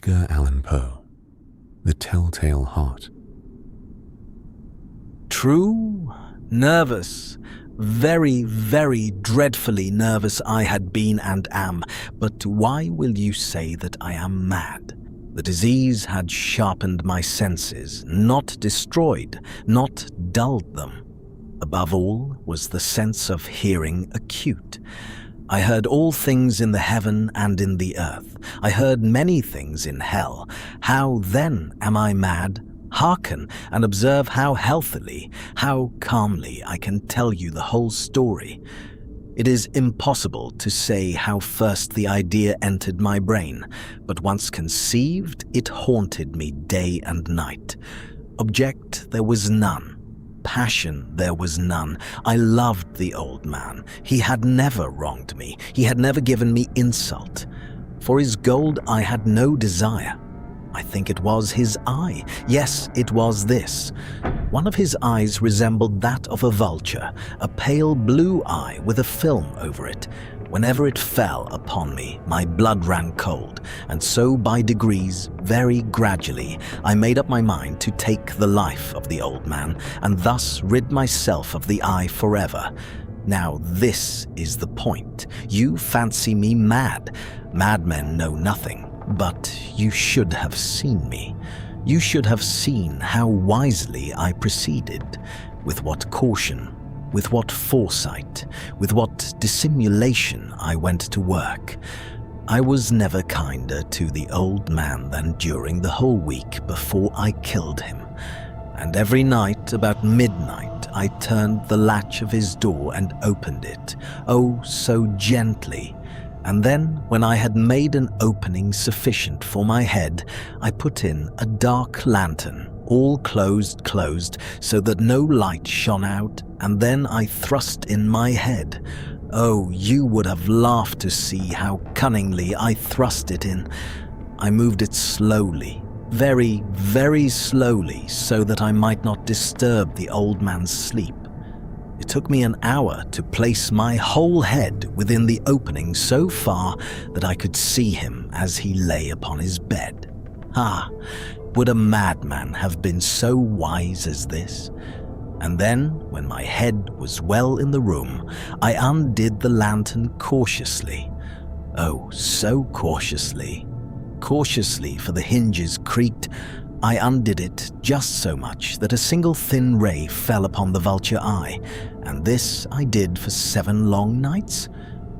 Edgar Allan Poe, The Telltale Heart. True, nervous, very, very dreadfully nervous I had been and am, but why will you say that I am mad? The disease had sharpened my senses, not destroyed, not dulled them. Above all was the sense of hearing acute. I heard all things in the heaven and in the earth. I heard many things in hell. How then am I mad? Hearken and observe how healthily, how calmly I can tell you the whole story. It is impossible to say how first the idea entered my brain, but once conceived, it haunted me day and night. Object there was none. Passion there was none. I loved the old man. He had never wronged me. He had never given me insult. For his gold I had no desire. I think it was his eye. Yes, it was this. One of his eyes resembled that of a vulture, a pale blue eye with a film over it. Whenever it fell upon me, my blood ran cold, and so by degrees, very gradually, I made up my mind to take the life of the old man, and thus rid myself of the eye forever. Now this is the point. You fancy me mad. Madmen know nothing, but you should have seen me. You should have seen how wisely I proceeded, with what caution, with what foresight, with what dissimulation I went to work. I was never kinder to the old man than during the whole week before I killed him. And every night about midnight I turned the latch of his door and opened it, oh so gently. And then, when I had made an opening sufficient for my head, I put in a dark lantern, all closed, so that no light shone out, and then I thrust in my head. Oh, you would have laughed to see how cunningly I thrust it in. I moved it slowly, very, very slowly, so that I might not disturb the old man's sleep. It took me an hour to place my whole head within the opening so far that I could see him as he lay upon his bed. Ah, would a madman have been so wise as this? And then, when my head was well in the room, I undid the lantern cautiously. Oh, so cautiously. Cautiously, for the hinges creaked. I undid it just so much that a single thin ray fell upon the vulture eye, and this I did for 7 long nights,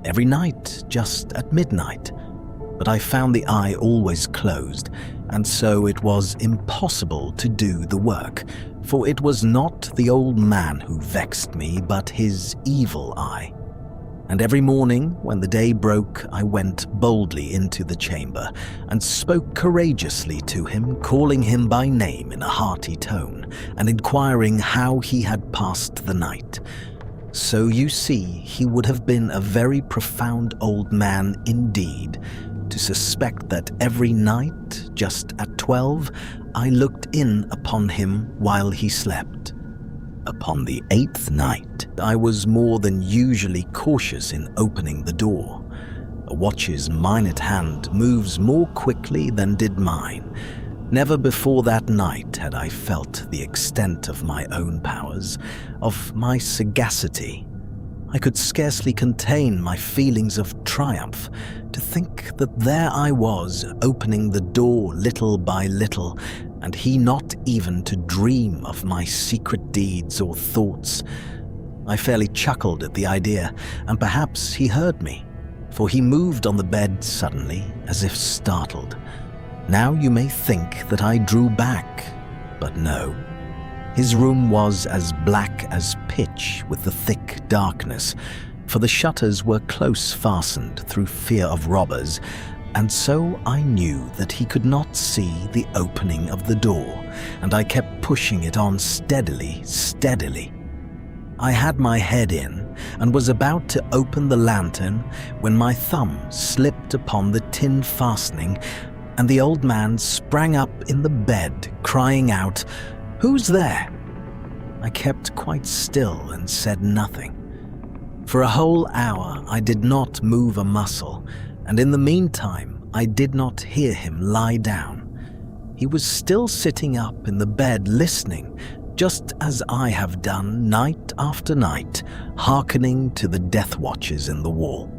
every night just at midnight. But I found the eye always closed, and so it was impossible to do the work, for it was not the old man who vexed me, but his evil eye. And every morning, when the day broke, I went boldly into the chamber and spoke courageously to him, calling him by name in a hearty tone, and inquiring how he had passed the night. So you see, he would have been a very profound old man indeed, to suspect that every night, just at 12, I looked in upon him while he slept. Upon the 8th night, I was more than usually cautious in opening the door. A watch's minute hand moves more quickly than did mine. Never before that night had I felt the extent of my own powers, of my sagacity. I could scarcely contain my feelings of triumph, to think that there I was, opening the door little by little, and he not even to dream of my secret deeds or thoughts. I fairly chuckled at the idea, and perhaps he heard me, for he moved on the bed suddenly, as if startled. Now you may think that I drew back, but no. His room was as black as pitch with the thick darkness, for the shutters were close fastened through fear of robbers, and so I knew that he could not see the opening of the door, and I kept pushing it on steadily. I had my head in, and was about to open the lantern when my thumb slipped upon the tin fastening, and the old man sprang up in the bed, crying out, "Who's there?" I kept quite still and said nothing. For a whole hour I did not move a muscle, and in the meantime I did not hear him lie down. He was still sitting up in the bed listening, just as I have done night after night, hearkening to the death watches in the wall.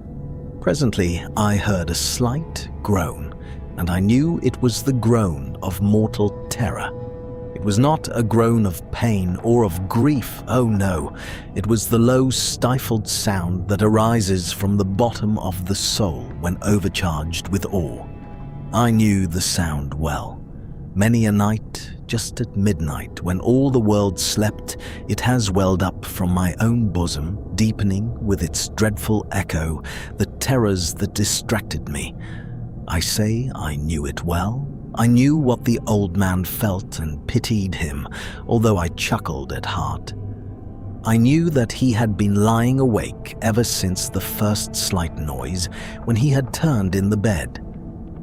Presently, I heard a slight groan, and I knew it was the groan of mortal terror. It was not a groan of pain or of grief, oh no. It was the low, stifled sound that arises from the bottom of the soul when overcharged with awe. I knew the sound well. Many a night, just at midnight, when all the world slept, it has welled up from my own bosom, deepening with its dreadful echo the terrors that distracted me. I say I knew it well. I knew what the old man felt and pitied him, although I chuckled at heart. I knew that he had been lying awake ever since the first slight noise, when he had turned in the bed.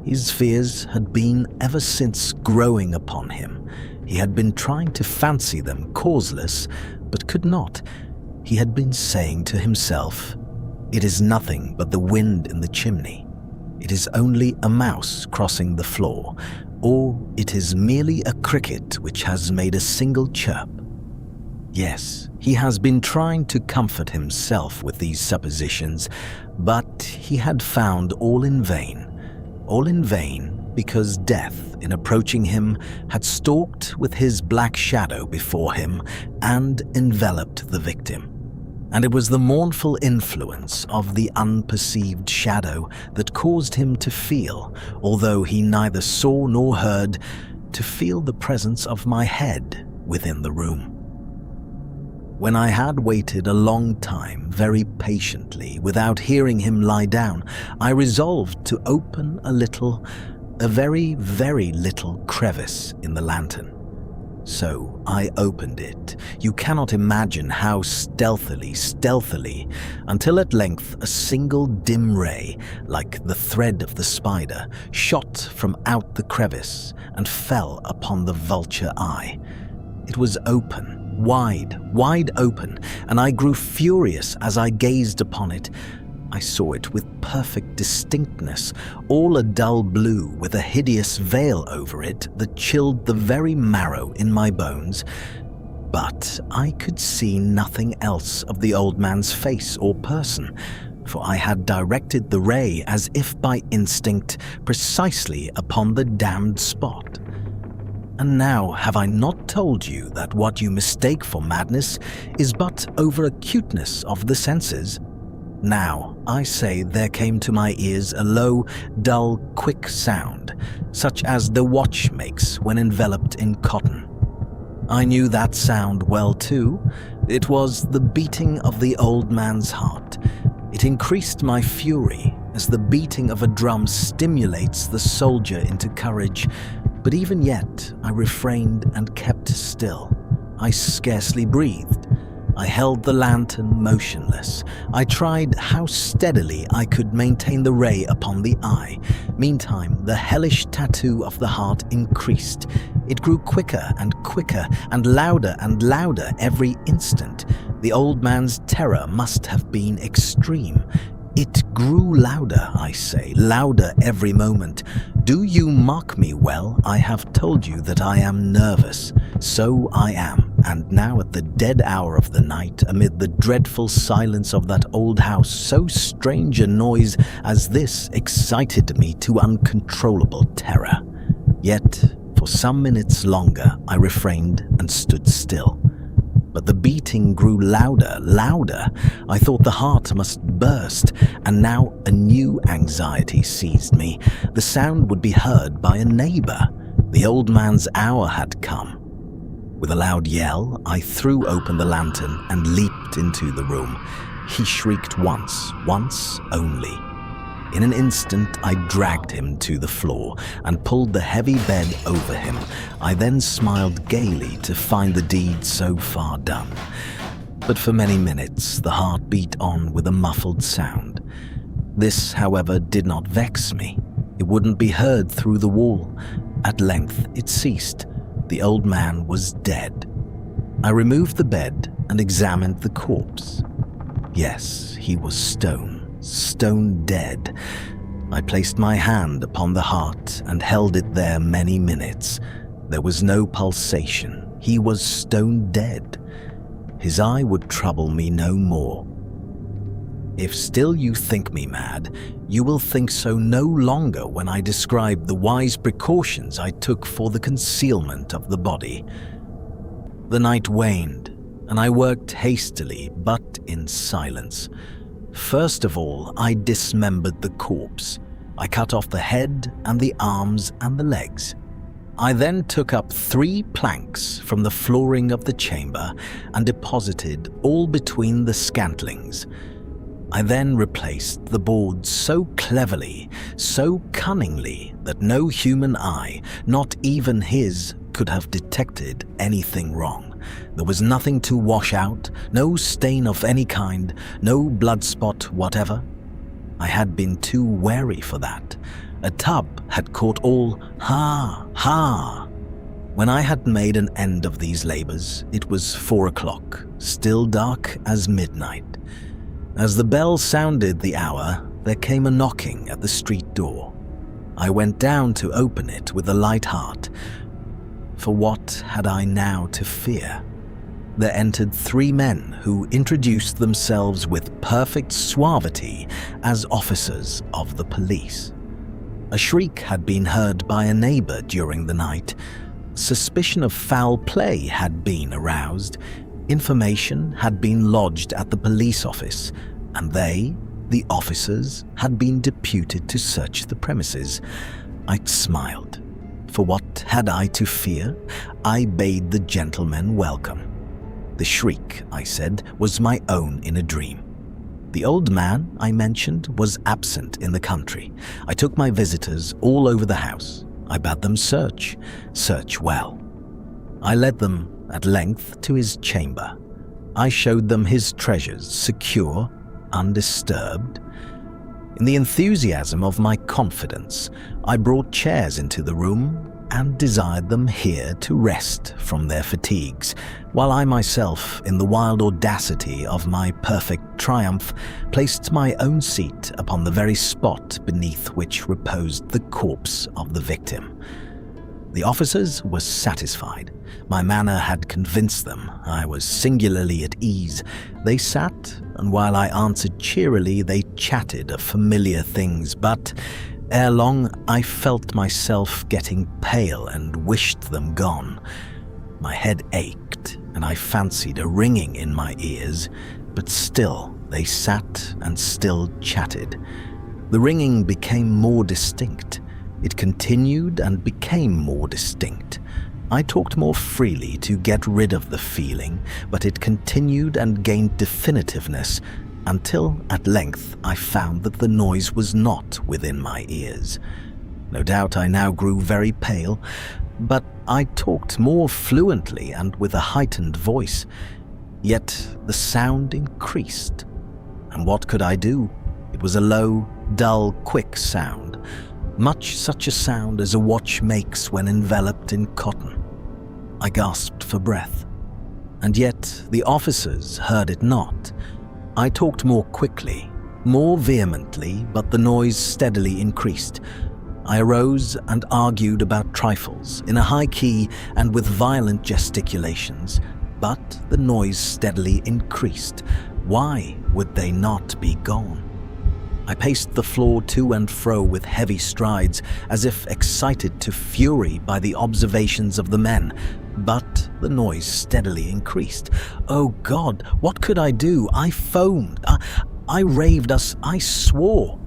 His fears had been ever since growing upon him. He had been trying to fancy them causeless, but could not. He had been saying to himself, "It is nothing but the wind in the chimney. It is only a mouse crossing the floor, or it is merely a cricket which has made a single chirp." Yes, he has been trying to comfort himself with these suppositions, but he had found all in vain. All in vain, because death, in approaching him, had stalked with his black shadow before him and enveloped the victim. And it was the mournful influence of the unperceived shadow that caused him to feel, although he neither saw nor heard, to feel the presence of my head within the room. When I had waited a long time, very patiently, without hearing him lie down, I resolved to open a very, very little crevice in the lantern. So I opened it. You cannot imagine how stealthily, until at length a single dim ray, like the thread of the spider, shot from out the crevice and fell upon the vulture eye. It was open. Wide open, and I grew furious as I gazed upon it. I saw it with perfect distinctness, all a dull blue with a hideous veil over it that chilled the very marrow in my bones. But I could see nothing else of the old man's face or person, for I had directed the ray as if by instinct precisely upon the damned spot. And now have I not told you that what you mistake for madness is but over-acuteness of the senses? Now, I say there came to my ears a low, dull, quick sound, such as the watch makes when enveloped in cotton. I knew that sound well too. It was the beating of the old man's heart. It increased my fury, as the beating of a drum stimulates the soldier into courage. But even yet, I refrained and kept still. I scarcely breathed. I held the lantern motionless. I tried how steadily I could maintain the ray upon the eye. Meantime, the hellish tattoo of the heart increased. It grew quicker and louder every instant. The old man's terror must have been extreme. It grew louder, I say, louder every moment. Do you mark me well? I have told you that I am nervous. So I am, and now at the dead hour of the night, amid the dreadful silence of that old house, so strange a noise as this excited me to uncontrollable terror. Yet, for some minutes longer, I refrained and stood still. But the beating grew louder. I thought the heart must burst, and now a new anxiety seized me. The sound would be heard by a neighbor. The old man's hour had come. With a loud yell, I threw open the lantern and leaped into the room. He shrieked once only. In an instant, I dragged him to the floor and pulled the heavy bed over him. I then smiled gaily to find the deed so far done. But for many minutes, the heart beat on with a muffled sound. This, however, did not vex me. It wouldn't be heard through the wall. At length, it ceased. The old man was dead. I removed the bed and examined the corpse. Yes, he was stone dead. I placed my hand upon the heart and held it there many minutes. There was no pulsation. He was stone dead. His eye would trouble me no more. If still you think me mad, you will think so no longer when I describe the wise precautions I took for the concealment of the body. The night waned, and I worked hastily but in silence. First of all, I dismembered the corpse. I cut off the head and the arms and the legs. I then took up 3 planks from the flooring of the chamber and deposited all between the scantlings. I then replaced the boards so cleverly, so cunningly, that no human eye, not even his, could have detected anything wrong. There was nothing to wash out, no stain of any kind, no blood spot whatever. I had been too wary for that. A tub had caught all. Ha! Ha! When I had made an end of these labors, it was 4 o'clock, still dark as midnight. As the bell sounded the hour, there came a knocking at the street door. I went down to open it with a light heart. For what had I now to fear? There entered 3 men who introduced themselves with perfect suavity as officers of the police. A shriek had been heard by a neighbor during the night. Suspicion of foul play had been aroused. Information had been lodged at the police office, and they, the officers, had been deputed to search the premises. I smiled. For what had I to fear? I bade the gentlemen welcome. The shriek, I said, was my own in a dream. The old man I mentioned was absent in the country. I took my visitors all over the house. I bade them search well. I led them at length to his chamber. I showed them his treasures, secure, undisturbed. In the enthusiasm of my confidence, I brought chairs into the room and desired them here to rest from their fatigues, while I myself, in the wild audacity of my perfect triumph, placed my own seat upon the very spot beneath which reposed the corpse of the victim. The officers were satisfied. My manner had convinced them. I was singularly at ease. They sat, and while I answered cheerily, they chatted of familiar things, but ere long I felt myself getting pale and wished them gone. My head ached, and I fancied a ringing in my ears, but still they sat and still chatted. The ringing became more distinct. It continued and became more distinct. I talked more freely to get rid of the feeling, but it continued and gained definitiveness, until at length I found that the noise was not within my ears. No doubt I now grew very pale, but I talked more fluently and with a heightened voice. Yet the sound increased. And what could I do? It was a low, dull, quick sound, much such a sound as a watch makes when enveloped in cotton. I gasped for breath, and yet the officers heard it not. I talked more quickly, more vehemently, but the noise steadily increased. I arose and argued about trifles in a high key and with violent gesticulations, but the noise steadily increased. Why would they not be gone? I paced the floor to and fro with heavy strides, as if excited to fury by the observations of the men, but the noise steadily increased. Oh God, what could I do? I foamed. I raved. I swore.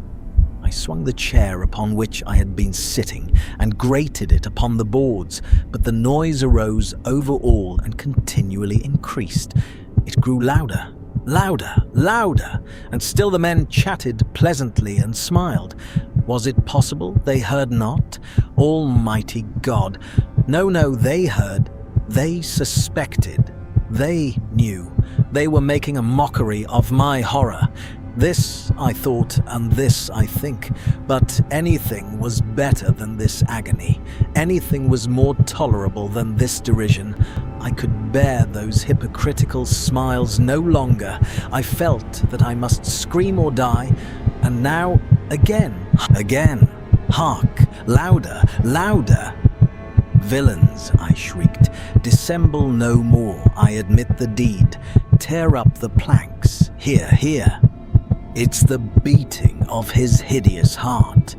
I swung the chair upon which I had been sitting and grated it upon the boards, but the noise arose over all and continually increased. It grew louder, louder, louder, and still the men chatted pleasantly and smiled. Was it possible they heard not? Almighty God! No, they heard. They suspected. They knew. They were making a mockery of my horror. This I thought, and this I think, but anything was better than this agony. Anything was more tolerable than this derision. I could bear those hypocritical smiles no longer. I felt that I must scream or die, and now, again, Again, hark, louder, louder. Villains, I shrieked, dissemble no more, I admit the deed. Tear up the planks, here, here. It's the beating of his hideous heart.